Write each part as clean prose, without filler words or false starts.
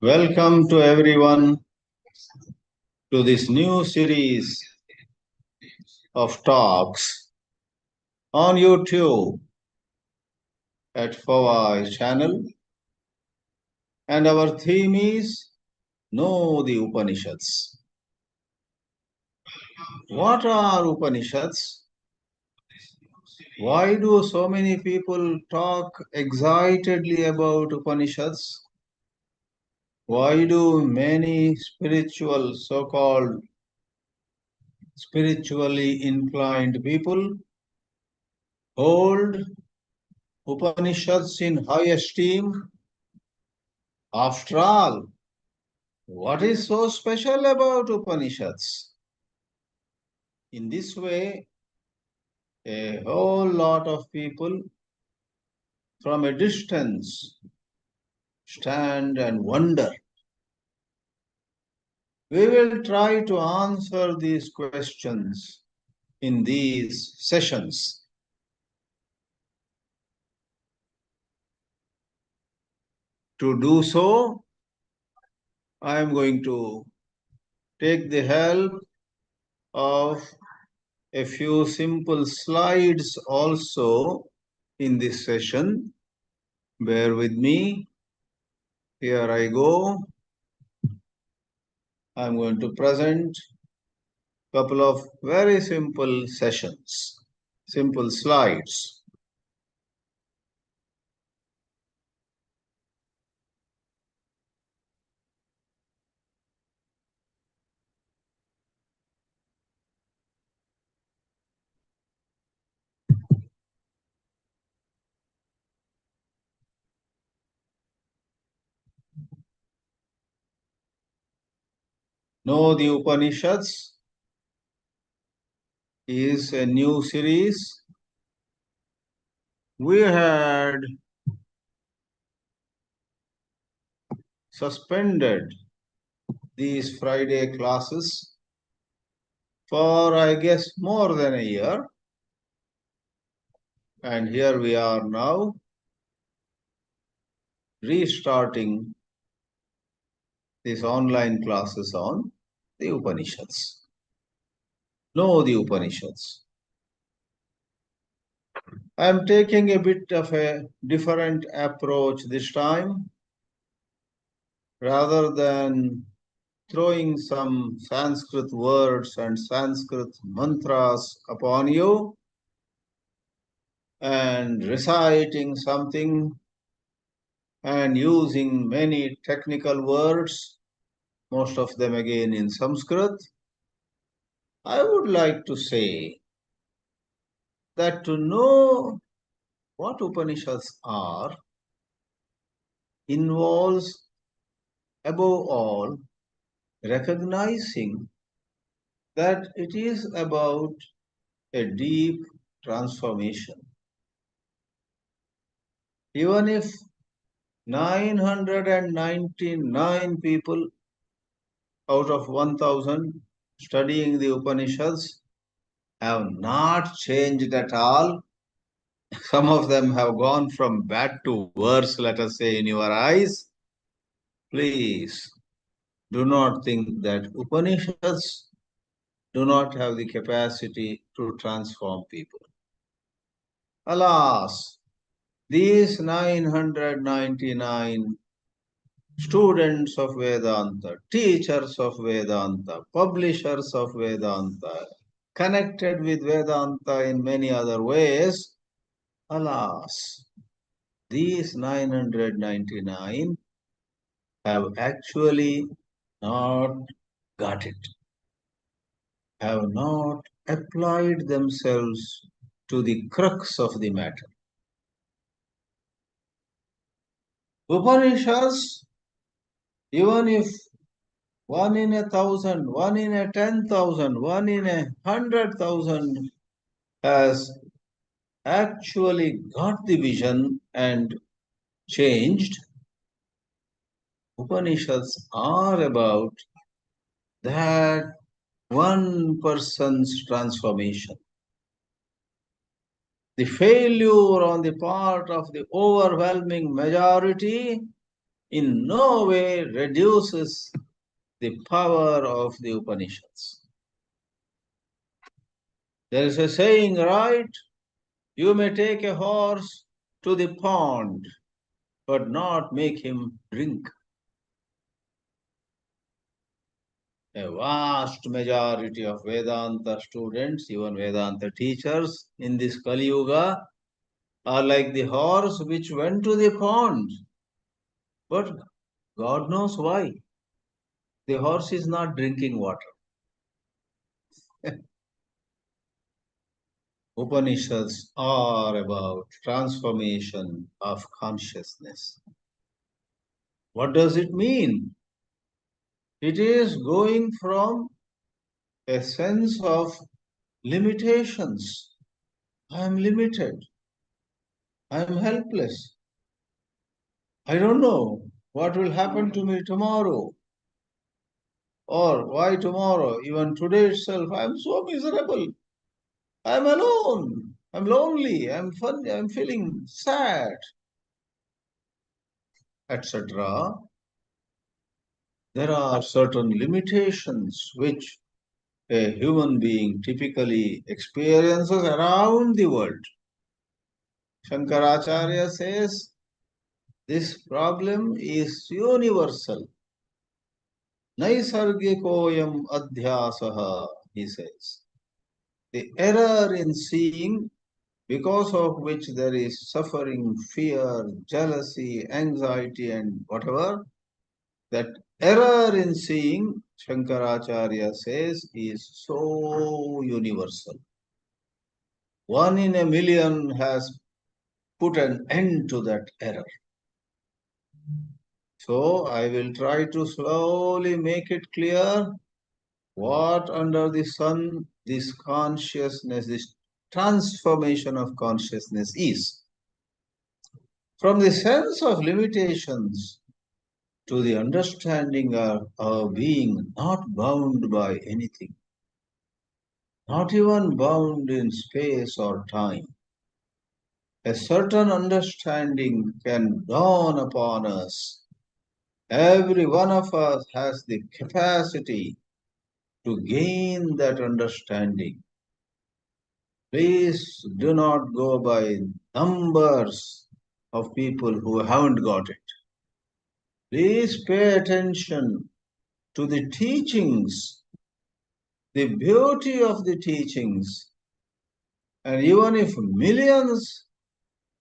Welcome to everyone to this new series of talks on YouTube at Fawai channel, and our theme is Know the Upanishads. What are Upanishads? Why do so many people talk excitedly about Upanishads? Why do many so-called spiritually inclined people hold Upanishads in high esteem? After all, what is so special about Upanishads? In this way, a whole lot of people from a distance stand and wonder. We will try to answer these questions in these sessions. To do so, I am going to take the help of a few simple slides also in this session. Bear with me. Here I go. I'm going to present a couple of very simple simple slides. Know the Upanishads is a new series. We had suspended these Friday classes for, I guess, more than a year. And here we are now restarting these online classes on the Upanishads. Know the Upanishads. I am taking a bit of a different approach this time. Rather than throwing some Sanskrit words and Sanskrit mantras upon you and reciting something and using many technical words, most of them again in Sanskrit, I would like to say that to know what Upanishads are involves, above all, recognizing that it is about a deep transformation. Even if 999 people out of 1000 studying the Upanishads have not changed at all. Some of them have gone from bad to worse, let us say, in your eyes. Please do not think that Upanishads do not have the capacity to transform people. Alas, these 999 students of Vedanta, teachers of Vedanta, publishers of Vedanta, connected with Vedanta in many other ways, alas, these 999 have actually not got it, have not applied themselves to the crux of the matter. Upanishads, even if 1 in 1,000, 1 in 10,000, 1 in 100,000 has actually got the vision and changed, Upanishads are about that one person's transformation. The failure on the part of the overwhelming majority in no way reduces the power of the Upanishads. There is a saying, right? You may take a horse to the pond, but not make him drink. A vast majority of Vedanta students, even Vedanta teachers in this Kali Yuga, are like the horse which went to the pond. But God knows why. The horse is not drinking water. Upanishads are about transformation of consciousness. What does it mean? It is going from a sense of limitations. I am limited. I am helpless. I don't know what will happen to me tomorrow. Or why tomorrow? Even today itself, I am so miserable. I am alone. I'm lonely. I'm funny. I'm feeling sad, etc. There are certain limitations which a human being typically experiences around the world. Shankaracharya says this problem is universal. Naisargikoyam adhyasaha, he says. The error in seeing, because of which there is suffering, fear, jealousy, anxiety, and whatever, that error in seeing, Shankaracharya says, is so universal. 1 in a million has put an end to that error. So I will try to slowly make it clear what under the sun this consciousness, this transformation of consciousness is. From the sense of limitations to the understanding of our being not bound by anything, not even bound in space or time. A certain understanding can dawn upon us. Every one of us has the capacity to gain that understanding. Please do not go by numbers of people who haven't got it. Please pay attention to the teachings, the beauty of the teachings. And even if millions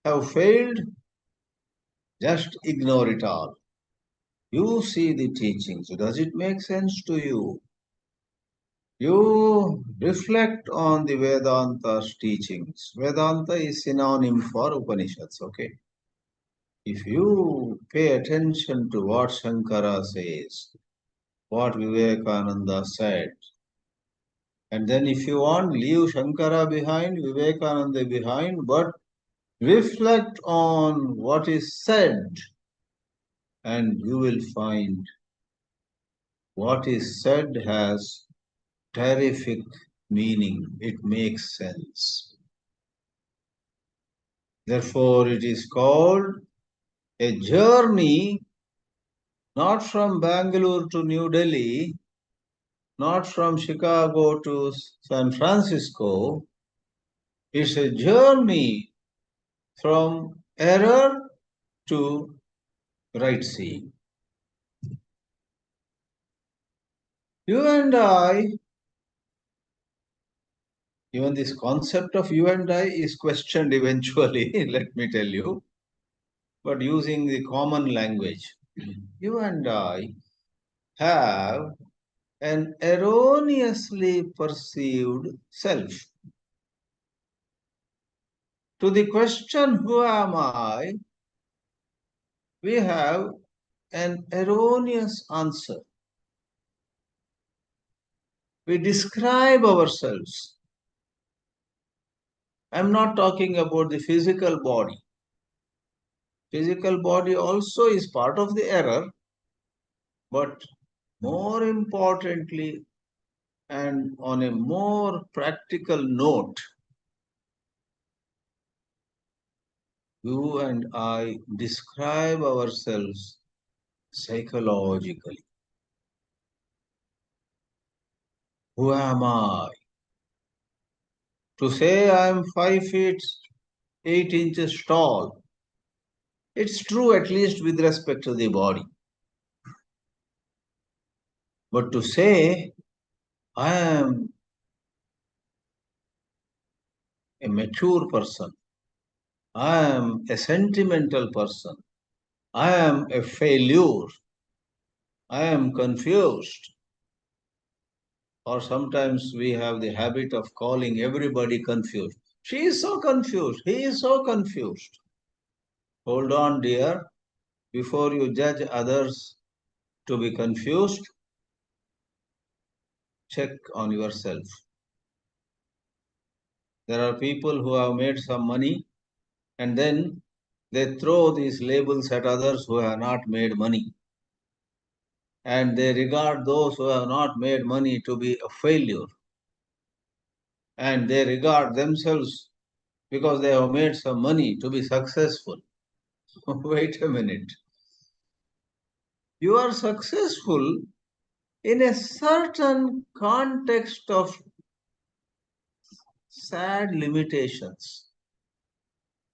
have failed, just ignore it all. You see the teachings. Does it make sense to you? You reflect on the Vedanta's teachings. Vedanta is synonym for Upanishads, okay? If you pay attention to what Shankara says, what Vivekananda said, and then if you want, leave Shankara behind, Vivekananda behind, but reflect on what is said, and you will find what is said has terrific meaning. It makes sense. Therefore, it is called a journey not from Bangalore to New Delhi, not from Chicago to San Francisco. It's a journey from error to right seeing. You and I, even this concept of you and I is questioned eventually, let me tell you, but using the common language. You and I have an erroneously perceived self. To the question, who am I? We have an erroneous answer. We describe ourselves. I'm not talking about the physical body. Physical body also is part of the error, but more importantly, and on a more practical note, you and I describe ourselves psychologically. Who am I? To say I am 5 feet 8 inches tall, it's true at least with respect to the body. But to say I am a mature person, I am a sentimental person, I am a failure, I am confused, or sometimes we have the habit of calling everybody confused. She is so confused, he is so confused. Hold on, dear. Before you judge others to be confused, check on yourself. There are people who have made some money and then they throw these labels at others who have not made money. And they regard those who have not made money to be a failure. And they regard themselves, because they have made some money, to be successful. Wait a minute. You are successful in a certain context of sad limitations.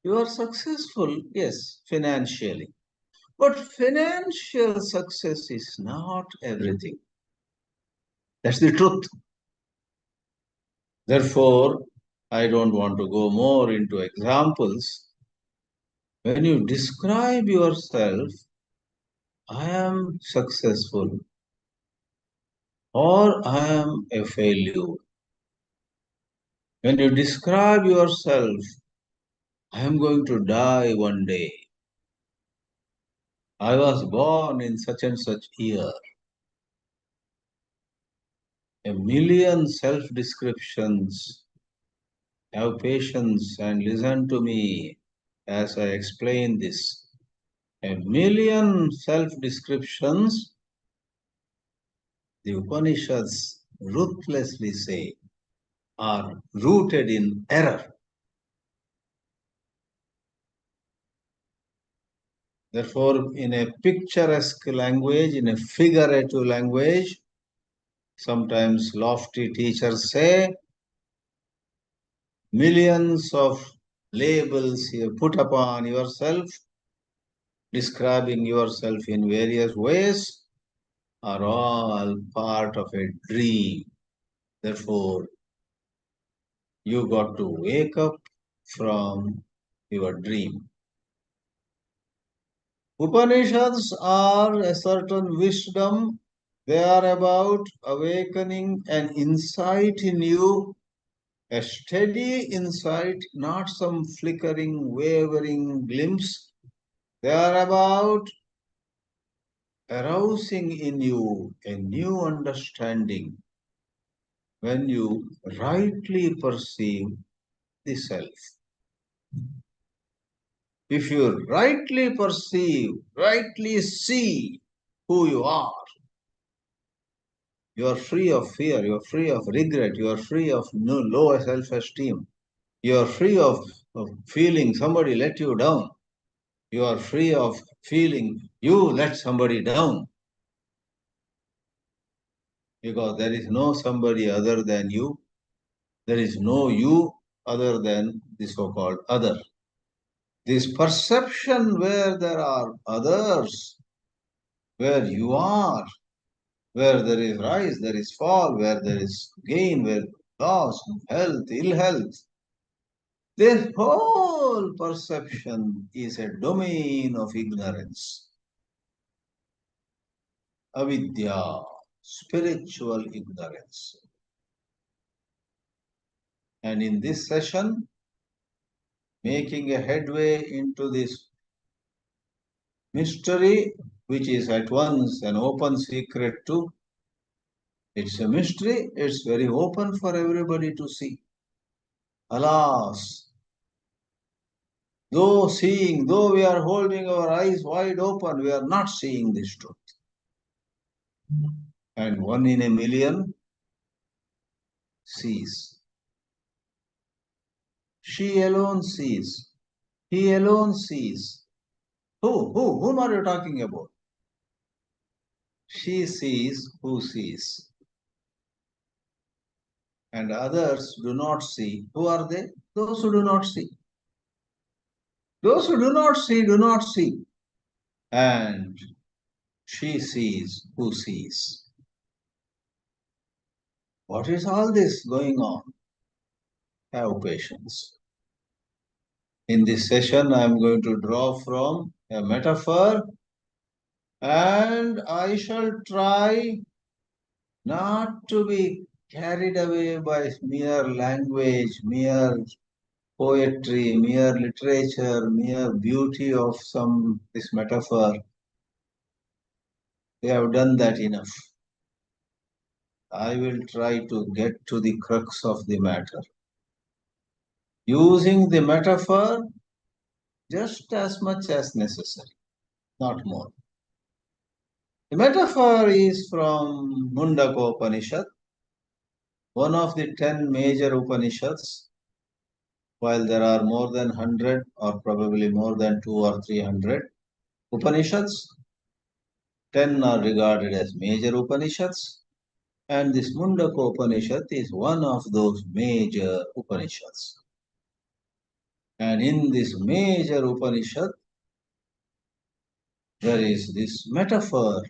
You are successful, yes, financially. But financial success is not everything. That's the truth. Therefore, I don't want to go more into examples. When you describe yourself, I am successful or I am a failure. When you describe yourself, I am going to die one day. I was born in such and such year. A million self-descriptions. Have patience and listen to me as I explain this. A million self-descriptions, the Upanishads ruthlessly say, are rooted in error. Therefore, in a picturesque language, in a figurative language, sometimes lofty teachers say, millions of labels you put upon yourself, describing yourself in various ways, are all part of a dream. Therefore, you got to wake up from your dream. Upanishads are a certain wisdom. They are about awakening an insight in you, a steady insight, not some flickering, wavering glimpse. They are about arousing in you a new understanding when you rightly perceive the self. If you rightly perceive, rightly see who you are free of fear, you are free of regret, you are free of no low self-esteem, you are free of feeling somebody let you down, you are free of feeling you let somebody down, because there is no somebody other than you, there is no you other than the so-called other. This perception where there are others, where you are, where there is rise, there is fall, where there is gain, where loss, health, ill health. This whole perception is a domain of ignorance. Avidya, spiritual ignorance. And in this session, making a headway into this mystery, which is at once an open secret too. It's a mystery, it's very open for everybody to see. Alas, though we are holding our eyes wide open, we are not seeing this truth. And one in a million sees. She alone sees. He alone sees. Whom are you talking about? She sees who sees. And others do not see. Who are they? Those who do not see. Those who do not see do not see. And she sees who sees. What is all this going on? Have patience. In this session, I am going to draw from a metaphor and I shall try not to be carried away by mere language, mere poetry, mere literature, mere beauty of some this metaphor. They have done that enough. I will try to get to the crux of the matter. Using the metaphor just as much as necessary, not more. The metaphor is from Mundaka Upanishad, one of the 10 major Upanishads, while there are more than 100 or probably more than 2 or 300 Upanishads. 10 are regarded as major Upanishads, and this Mundaka Upanishad is one of those major Upanishads. And in this major Upanishad, there is this metaphor.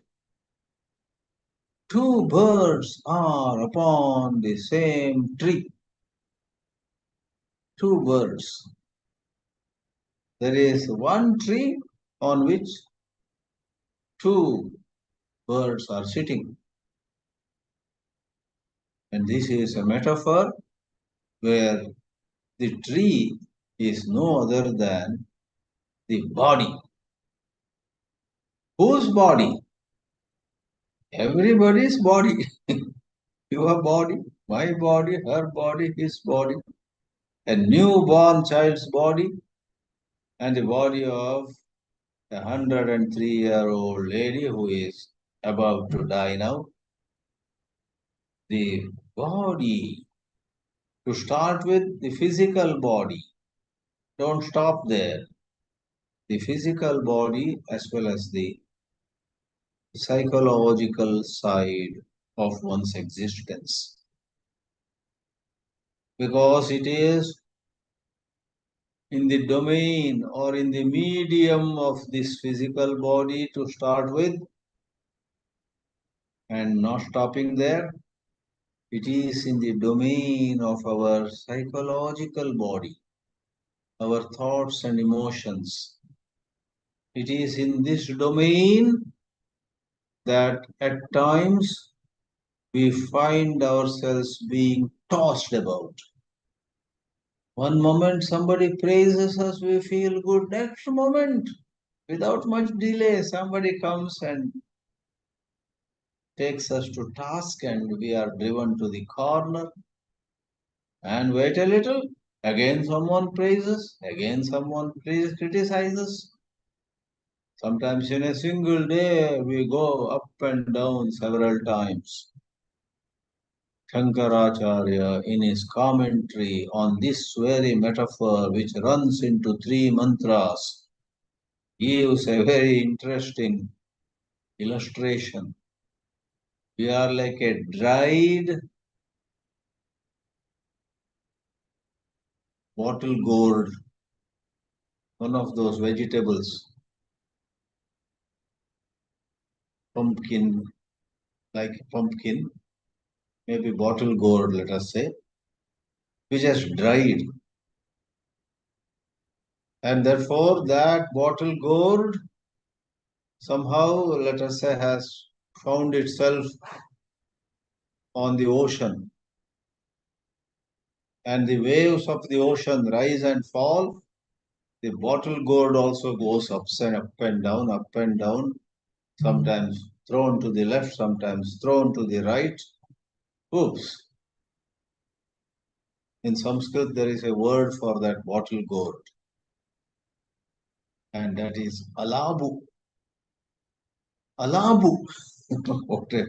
Two birds are upon the same tree. Two birds. There is one tree on which two birds are sitting. And this is a metaphor where the tree is no other than the body. Whose body? Everybody's body. Your body, my body, her body, his body. A newborn child's body and the body of a 103-year-old lady who is about to die now. The body, to start with, the physical body. Don't stop there. The physical body as well as the psychological side of one's existence. Because it is in the domain or in the medium of this physical body to start with, and not stopping there, it is in the domain of our psychological body, our thoughts and emotions. It is in this domain that at times we find ourselves being tossed about. One moment somebody praises us, we feel good. Next moment, without much delay, somebody comes and takes us to task and we are driven to the corner. And wait a little, again someone praises, again someone criticizes. Sometimes in a single day we go up and down several times. Shankaracharya, in his commentary on this very metaphor, which runs into 3 mantras, gives a very interesting illustration. We are like a dried bottle gourd, one of those vegetables, pumpkin, like pumpkin, maybe bottle gourd, let us say, which has dried. And therefore, that bottle gourd somehow, let us say, has found itself on the ocean. And the waves of the ocean rise and fall. The bottle gourd also goes up and down, sometimes thrown to the left, sometimes thrown to the right. Oops. In Sanskrit, there is a word for that bottle gourd, and that is alabu. Alabu. Okay.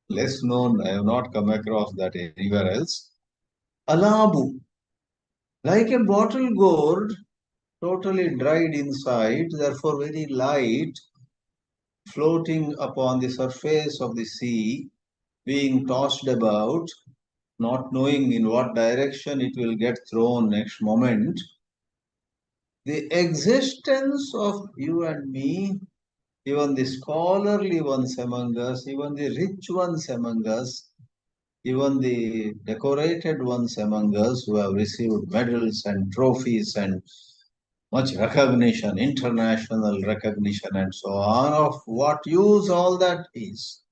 Less known, I have not come across that anywhere else. Alabu. Like a bottle gourd, totally dried inside, therefore very light, floating upon the surface of the sea, being tossed about, not knowing in what direction it will get thrown next moment. The existence of you and me, even the scholarly ones among us, even the rich ones among us, even the decorated ones among us who have received medals and trophies and much recognition, international recognition, and so on, of what use all that is.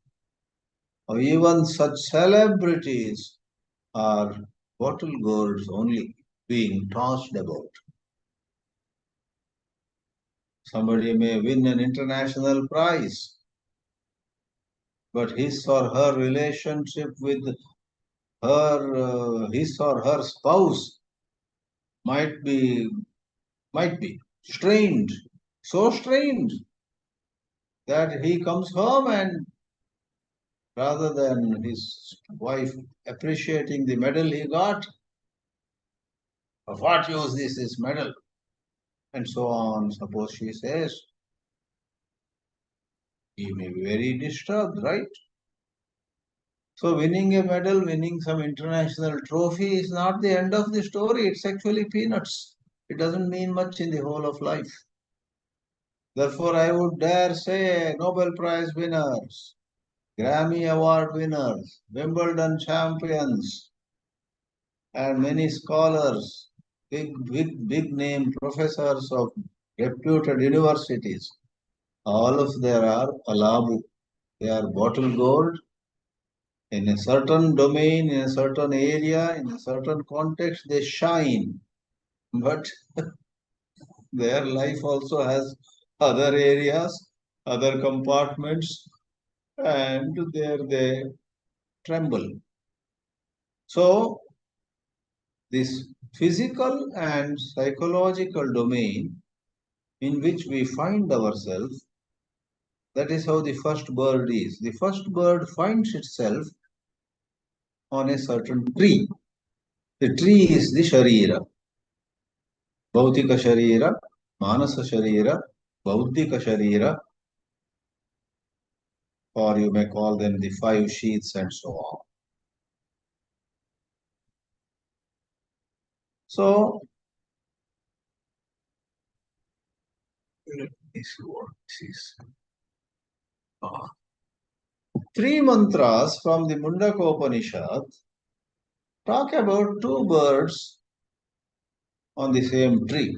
Or even such celebrities are bottle gourds only being tossed about. Somebody may win an international prize, but his or her relationship with his or her spouse might be strained, so strained that he comes home and rather than his wife appreciating the medal he got, of what use is this medal? And so on. Suppose she says, he may be very disturbed, right? So winning a medal, winning some international trophy is not the end of the story. It's actually peanuts. It doesn't mean much in the whole of life. Therefore, I would dare say Nobel Prize winners, Grammy Award winners, Wimbledon champions, and many scholars, big name professors of reputed universities, all of them are alabu. They are bottle gold in a certain domain, in a certain area, in a certain context, they shine. But their life also has other areas, other compartments, and there they tremble. So, this physical and psychological domain in which we find ourselves, that is how the first bird is. The first bird finds itself on a certain tree. The tree is the Sharira, Bhautika Sharira, Manasa Sharira, Bauddhika Sharira, or you may call them the five sheaths and so on. So, let me see what this is. Three mantras from the Mundaka Upanishad talk about two birds on the same tree.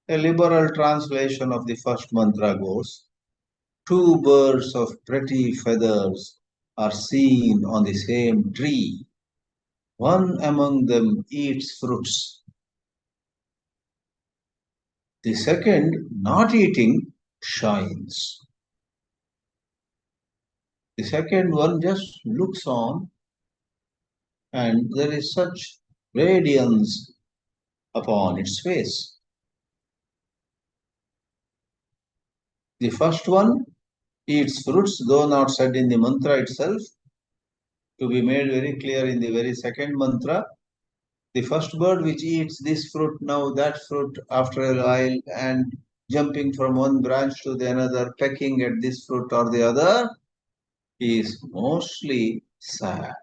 A liberal translation of the first mantra goes, two birds of pretty feathers are seen on the same tree. One among them eats fruits. The second, not eating, shines. The second one just looks on, and there is such radiance upon its face. The first one eats fruits, though not said in the mantra itself, to be made very clear in the very second mantra. The first bird which eats this fruit, now that fruit after a while, and jumping from one branch to the another, pecking at this fruit or the other, is mostly sad.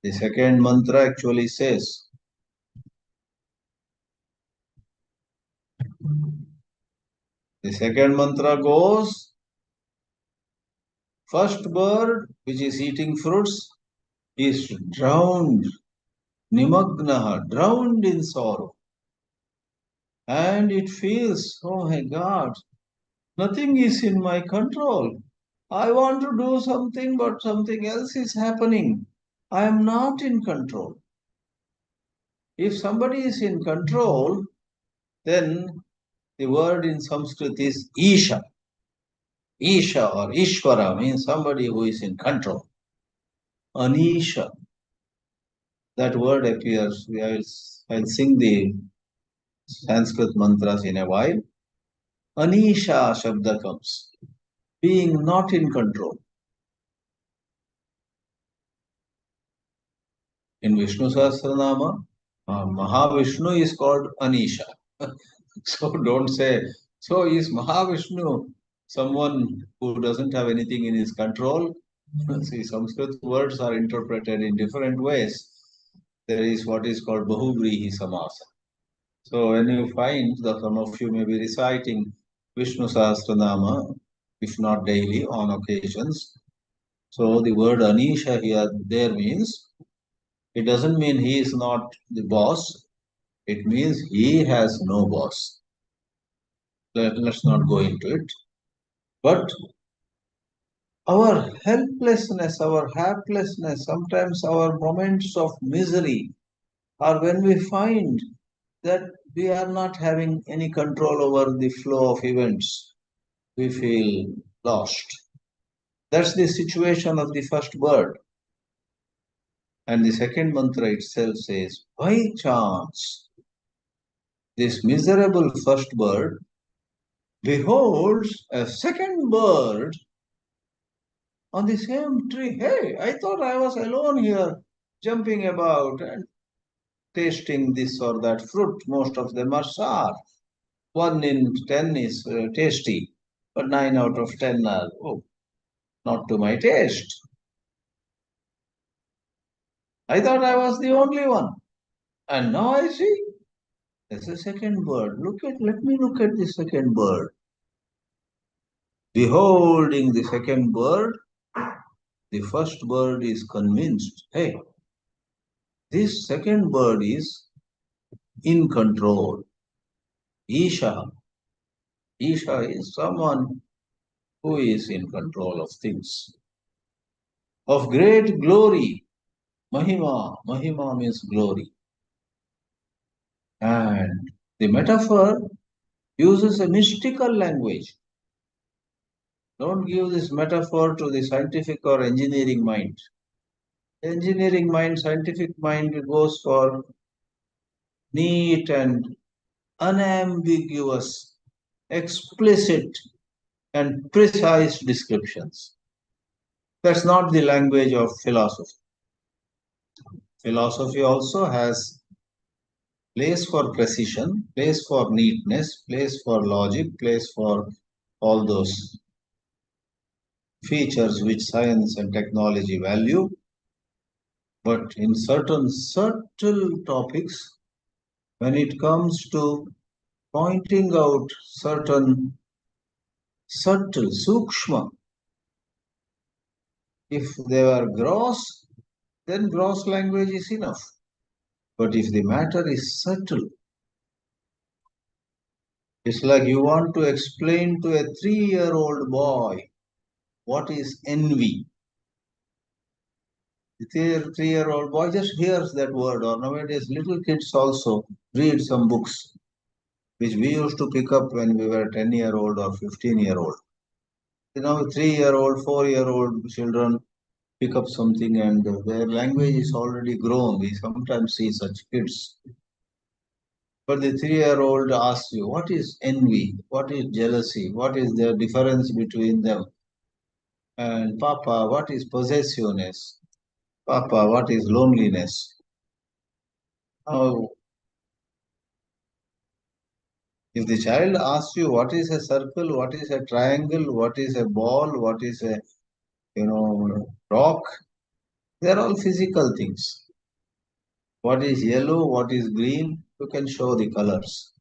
The second mantra actually says, the second mantra goes, first bird which is eating fruits is drowned, nimagnaha, drowned in sorrow. And it feels, oh my God, nothing is in my control. I want to do something, but something else is happening. I am not in control. If somebody is in control, then the word in Sanskrit is Isha. Isha or Ishvara means somebody who is in control. Anisha, that word appears. I'll sing the Sanskrit mantras in a while. Anisha Shabda comes, being not in control. In Vishnu Sahasranama, Mahavishnu is called Anisha. So don't say So is Mahavishnu someone who doesn't have anything in his control? See, Sanskrit words are interpreted in different ways. There is what is called Bahuvrihi Samasa. So when you find that some of you may be reciting Vishnu Sahasranama, if not daily, on occasions. So the word Anisha here there means it doesn't mean he is not the boss. It means he has no boss. Let's not go into it. But our helplessness, our helplessness, sometimes our moments of misery are when we find that we are not having any control over the flow of events. We feel lost. That's the situation of the first bird. And the second mantra itself says, by chance, this miserable first bird beholds a second bird on the same tree. Hey, I thought I was alone here, jumping about and tasting this or that fruit. Most of them are sour. 1 in 10 is tasty, but 9 out of 10 are, oh, not to my taste. I thought I was the only one. And now I see there's a second bird. Let me look at the second bird. Beholding the second bird, the first bird is convinced, hey, this second bird is in control. Isha. Isha is someone who is in control of things. Of great glory. Mahima. Mahima means glory. And the metaphor uses a mystical language. Don't give this metaphor to the scientific or engineering mind. Engineering mind, scientific mind goes for neat and unambiguous, explicit and precise descriptions. That's not the language of philosophy. Philosophy also has place for precision, place for neatness, place for logic, place for all those features which science and technology value. But in certain subtle topics, when it comes to pointing out certain subtle, sukshma, if they are gross, then gross language is enough. But if the matter is subtle, it's like you want to explain to a 3-year-old boy what is envy. The 3-year-old boy just hears that word, or nowadays little kids also read some books which we used to pick up when we were 10-year-old or 15-year-old. You know, 3-year-old, 4-year-old children pick up something and their language is already grown. We sometimes see such kids. But the 3-year-old asks you, what is envy? What is jealousy? What is the difference between them? And Papa, what is possessiveness? Papa, what is loneliness? Now, if the child asks you what is a circle, what is a triangle, what is a ball, what is a rock, they are all physical things. What is yellow, what is green, you can show the colors.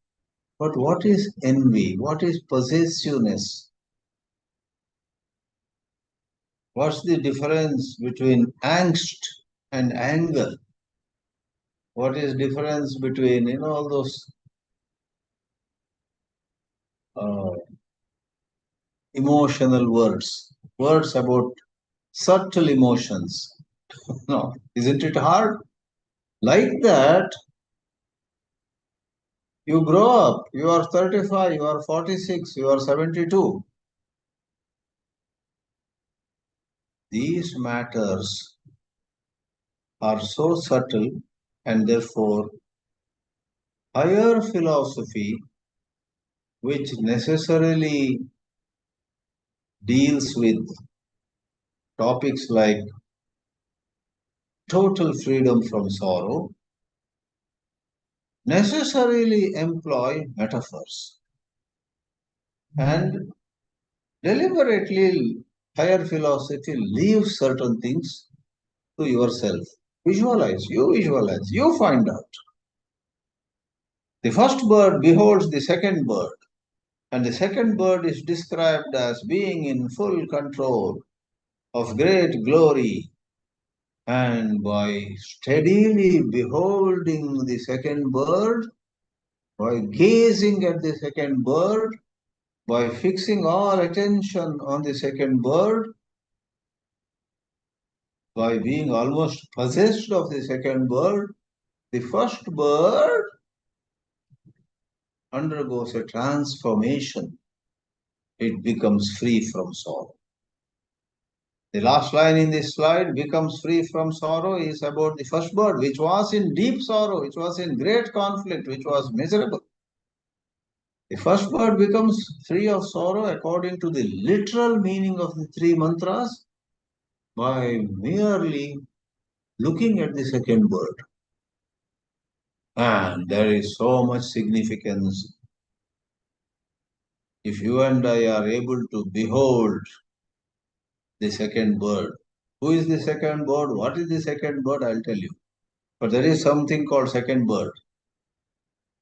But what is envy? What is possessiveness? What's the difference between angst and anger? What is difference between all those uh, emotional words about subtle emotions? No, isn't it hard? Like that, you grow up. You are 35. You are 46. You are 72. These matters are so subtle, and therefore higher philosophy, which necessarily deals with topics like total freedom from sorrow, necessarily employ metaphors. and deliberately higher philosophy leaves certain things to yourself. Visualize, you find out. The first bird beholds the second bird, and the second bird is described as being in full control of great glory. And by steadily beholding the second bird, by gazing at the second bird, by fixing all attention on the second bird, by being almost possessed of the second bird, the first bird undergoes a transformation. It becomes free from sorrow. The last line in this slide, becomes free from sorrow, is about the first bird, which was in deep sorrow, which was in great conflict, which was miserable. The first bird becomes free of sorrow according to the literal meaning of the three mantras by merely looking at the second bird. And there is so much significance if you and I are able to behold the second bird. Who is the second bird? What is the second bird? I'll tell you. But there is something called second bird.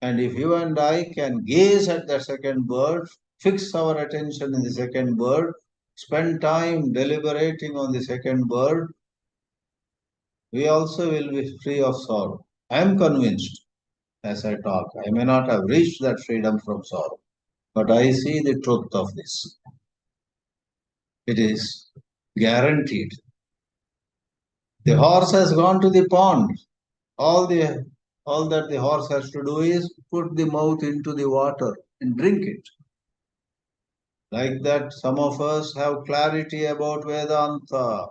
And if you and I can gaze at the second bird, fix our attention in the second bird, spend time deliberating on the second bird, we also will be free of sorrow. I am convinced as I talk. I may not have reached that freedom from sorrow, but I see the truth of this. It is guaranteed. The horse has gone to the pond. All the all that the horse has to do is put the mouth into the water and drink it. Like that, some of us have clarity about Vedanta.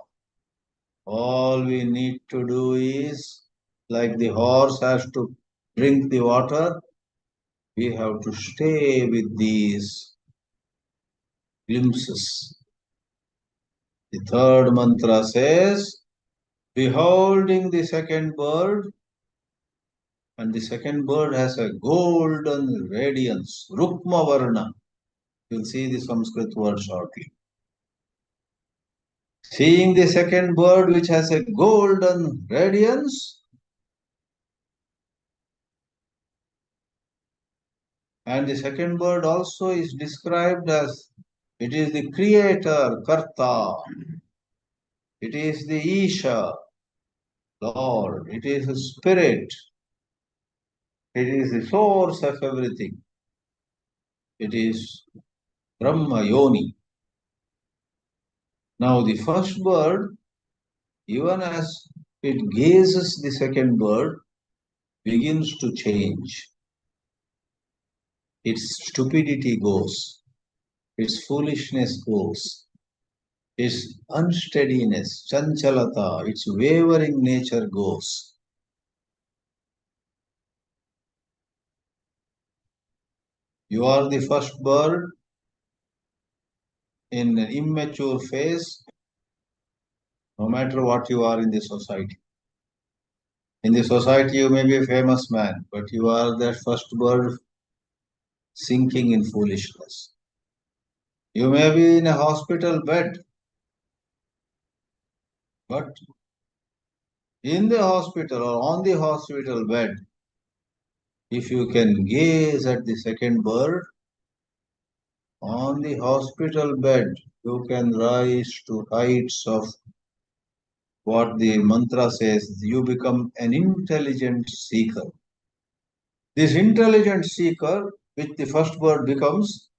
All we need to do is, like the horse has to drink the water, we have to stay with these glimpses. The third mantra says, beholding the second bird, and the second bird has a golden radiance, Rukma Varna. You'll see the Sanskrit word shortly. Seeing the second bird which has a golden radiance, and the second bird also is described as it is the creator, Karta. It is the Isha, Lord. It is the spirit. It is the source of everything. It is Brahma Yoni. Now the first bird, even as it gazes the second bird, begins to change. Its stupidity goes. Its foolishness goes. Its unsteadiness, chanchalata, its wavering nature goes. You are the first bird in an immature phase, no matter what you are in the society. In the society, you may be a famous man, but you are that first bird sinking in foolishness. You may be in a hospital bed, but in the hospital or on the hospital bed, if you can gaze at the second bird, on the hospital bed, you can rise to heights of what the mantra says, you become an intelligent seeker. This intelligent seeker, which the first bird becomes,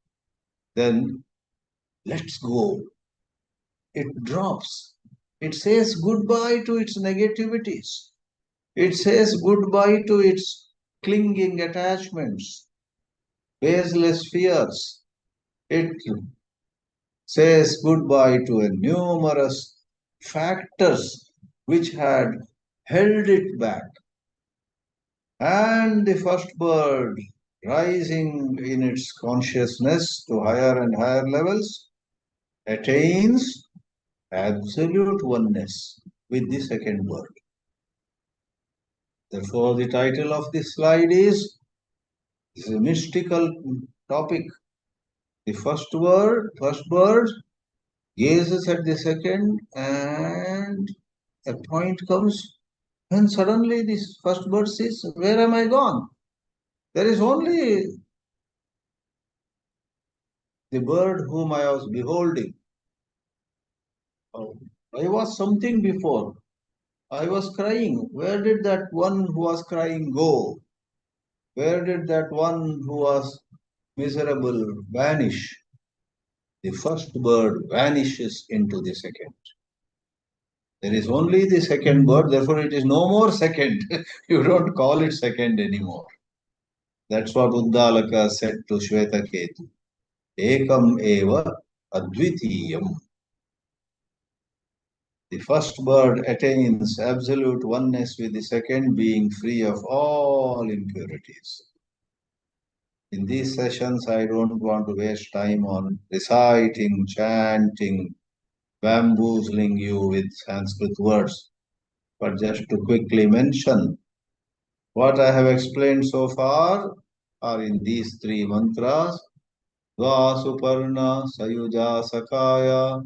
then lets go. It drops. It says goodbye to its negativities. It says goodbye to its clinging attachments, baseless fears. It says goodbye to a numerous factors which had held it back. And the first bird, rising in its consciousness to higher and higher levels, attains absolute oneness with the second bird. Therefore, the title of this slide is a mystical topic. The first bird gazes at the second, and a point comes when suddenly this first bird says, "Where am I gone? There is only the bird whom I was beholding. Oh, I was something before. I was crying. Where did that one who was crying go? Where did that one who was miserable vanish?" The first bird vanishes into the second. There is only the second bird, therefore it is no more second. You don't call it second anymore. That's what Uddalaka said to Shvetaketu. Ekam eva advitiyam. The first bird attains absolute oneness with the second, being free of all impurities. In these sessions, I don't want to waste time on reciting, chanting, bamboozling you with Sanskrit words, but just to quickly mention what I have explained so far are in these three mantras. Dva Suparna Sayuja Sakaya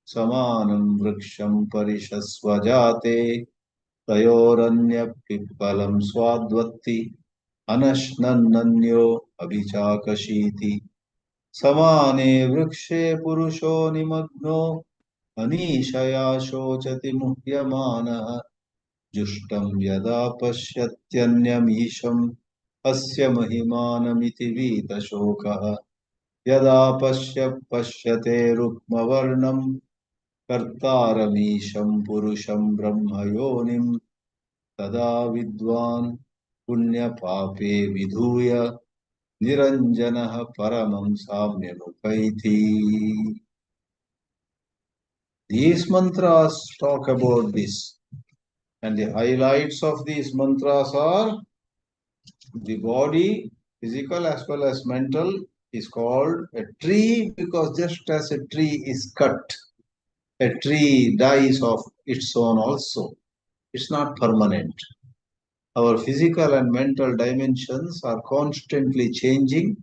Samanam Vriksham Parishasvajate Tayoranya Pippalam Swadvatti Anashnannanyo Abhichakashiti Samane Vrikshe Purusho Nimagno Anishaya Shochati Muhyamana जुष्टं यदा पश्यत्यन्यमीशम् अस्य महिमानमिति वीतशोकः यदा पश्यते रुक्मवर्णं कर्तारमीशं पुरुषं ब्रह्मयोनिं तदा विद्वान् पुण्यपापे विधूय निरञ्जनः परमं साम्यमुपैति. These mantras talk about this. And the highlights of these mantras are the body, physical as well as mental, is called a tree because just as a tree is cut, a tree dies of its own also. It's not permanent. Our physical and mental dimensions are constantly changing,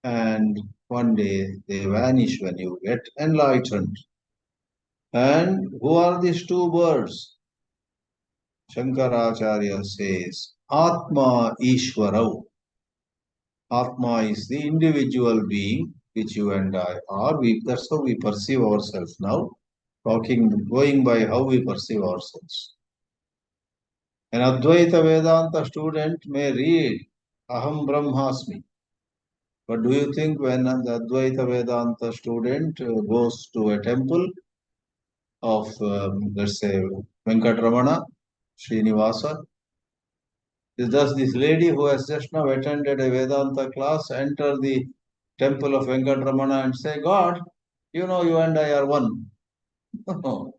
and one day they vanish when you get enlightened. And who are these two birds? Shankaracharya says, Atma Ishwarau. Atma is the individual being which you and I are. That's how we perceive ourselves now. Going by how we perceive ourselves. An Advaita Vedanta student may read Aham Brahmasmi. But do you think when the Advaita Vedanta student goes to a temple of, let's say, Venkatramana, Srinivasa, does this lady who has just now attended a Vedanta class enter the temple of Venkatramana and say, God, you know you and I are one? No.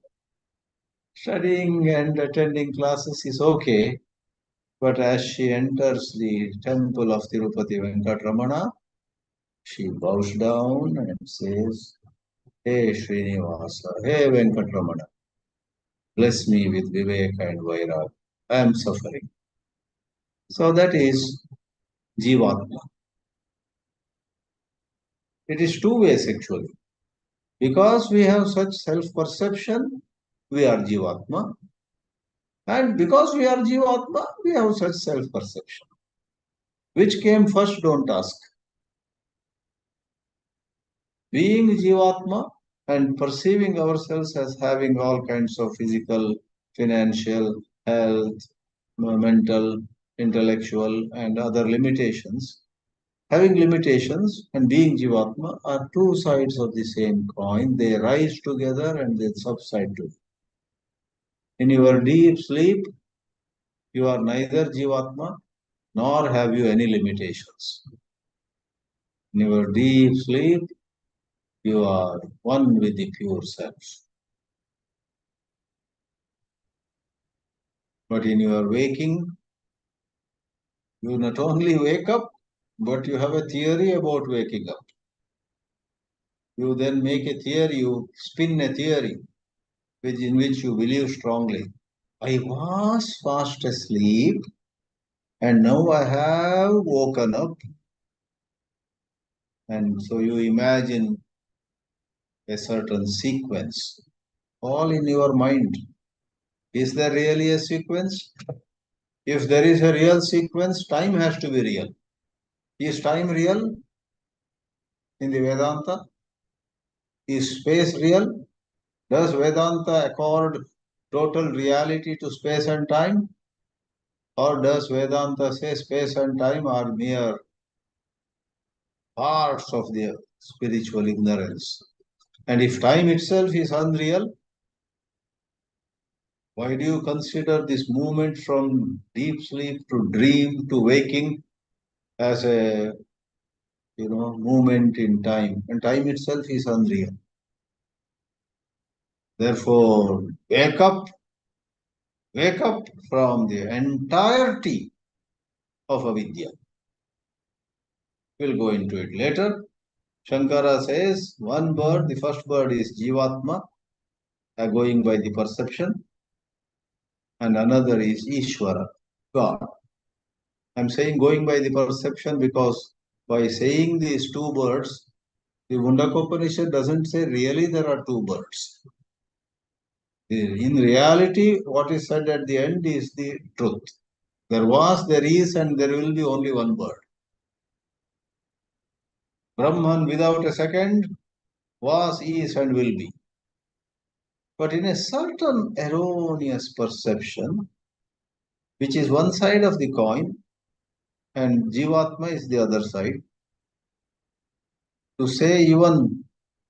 Studying and attending classes is okay, but as she enters the temple of Tirupati Venkatramana, she bows down and says, Hey Srinivasa, hey Venkatramana, bless me with Viveka and Vairag. I am suffering. So that is Jivatma. It is two ways actually. Because we have such self-perception, we are Jivatma. And because we are Jivatma, we have such self-perception. Which came first, don't ask. Being Jivatma and perceiving ourselves as having all kinds of physical, financial, health, mental, intellectual, and other limitations. Having limitations and being Jivatma are two sides of the same coin. They rise together and they subside together. In your deep sleep, you are neither Jivatma nor have you any limitations. In your deep sleep, you are one with the pure self. But in your waking, you not only wake up, but you have a theory about waking up. You then make a theory, you spin a theory in which you believe strongly. I was fast asleep and now I have woken up. And so you imagine a certain sequence all in your mind. Is there really a sequence? If there is a real sequence, time has to be real. Is time real in the Vedanta? Is space real? Does Vedanta accord total reality to space and time? Or does Vedanta say space and time are mere parts of the spiritual ignorance? And if time itself is unreal, why do you consider this movement from deep sleep to dream to waking as a movement in time? And time itself is unreal. Therefore, wake up from the entirety of avidya. We'll go into it later. Shankara says one bird, the first bird is Jivatma, going by the perception, and another is Ishvara, God. I'm saying going by the perception because by saying these two birds, the Mundakopanishad doesn't say really there are two birds. In reality, what is said at the end is the truth. There was, there is, and there will be only one bird. Brahman without a second was, is, and will be. But in a certain erroneous perception, which is one side of the coin, and Jivatma is the other side, to say even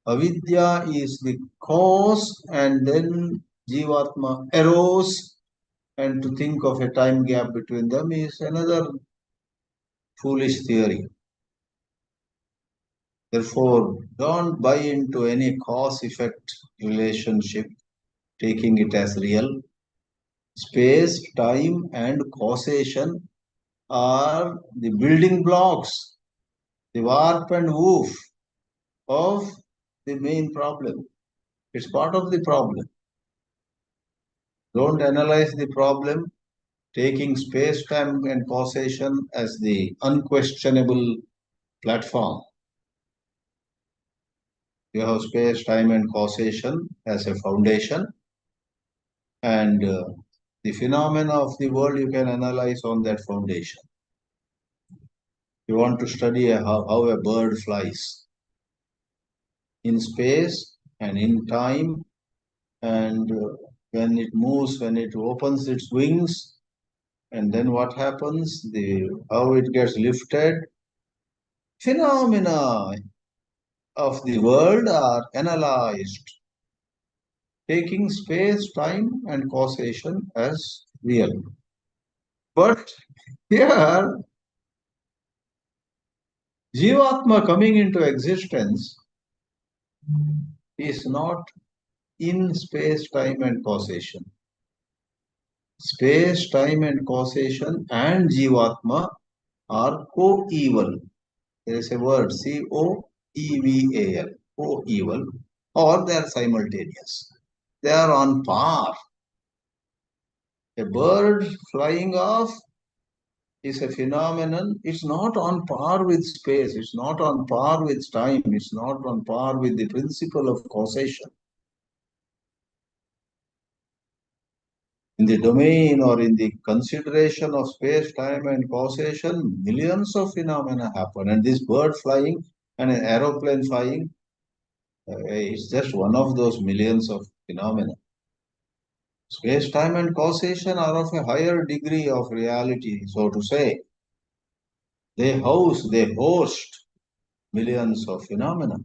avidya is the cause and then Jivatma arose, and to think of a time gap between them is another foolish theory. Therefore, don't buy into any cause-effect relationship, taking it as real. Space, time, and causation are the building blocks, the warp and woof of the main problem. It's part of the problem. Don't analyze the problem taking space, time, and causation as the unquestionable platform. You have space, time, and causation as a foundation, and the phenomena of the world you can analyze on that foundation. You want to study how a bird flies in space and in time, and when it moves, when it opens its wings, and then what happens, how it gets lifted. Phenomena of the world are analyzed, taking space, time, and causation as real. But here, Jivatma coming into existence is not in space, time, and causation. Space, time, and causation and Jivatma are co-eval. There is a word, C-O-E-V-A-L, co-eval, or they are simultaneous. They are on par. A bird flying off is a phenomenon. It's not on par with space. It's not on par with time. It's not on par with the principle of causation. In the domain or in the consideration of space, time, and causation, millions of phenomena happen. And this bird flying and an aeroplane flying, it's just one of those millions of phenomena. Space, time, and causation are of a higher degree of reality, so to say. They host millions of phenomena.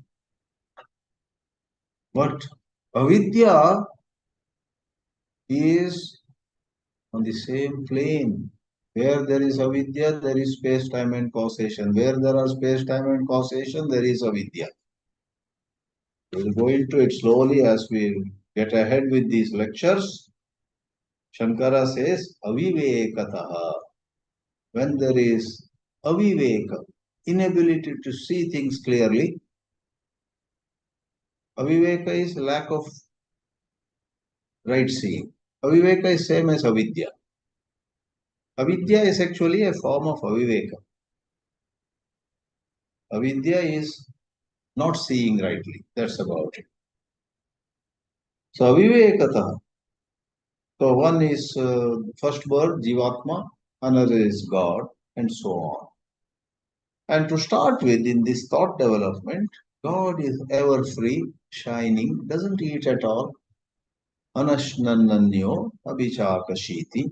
But avidya is on the same plane. Where there is avidya, there is space, time, and causation. Where there are space, time, and causation, there is avidya. We will go into it slowly as we get ahead with these lectures. Shankara says, avivekataha. When there is aviveka, inability to see things clearly, aviveka is lack of right seeing. Aviveka is same as avidya. Avidya is actually a form of aviveka. Avidya is not seeing rightly. That's about it. So avivekata. So one is first birth, Jivatma, another is God, and so on. And to start with, in this thought development, God is ever free, shining, doesn't eat at all, anashnananyo, abhichakashiti,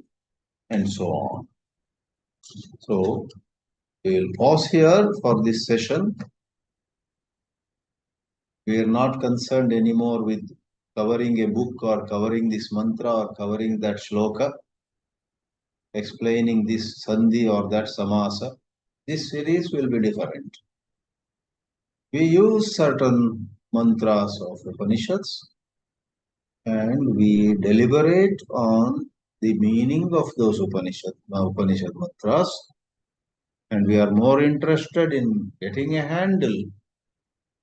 and so on. So we will pause here for this session. We are not concerned anymore with covering a book or covering this mantra or covering that shloka, explaining this sandhi or that samasa. This series will be different. We use certain mantras of Upanishads and we deliberate on the meaning of those Upanishad mantras, and we are more interested in getting a handle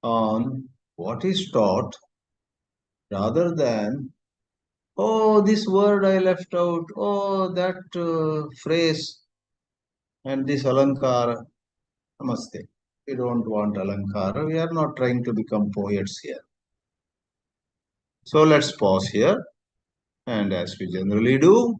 on what is taught rather than, oh, this word I left out, oh, that phrase and this alankara. Namaste. We don't want alankara. We are not trying to become poets here. So let's pause here, and as we generally do,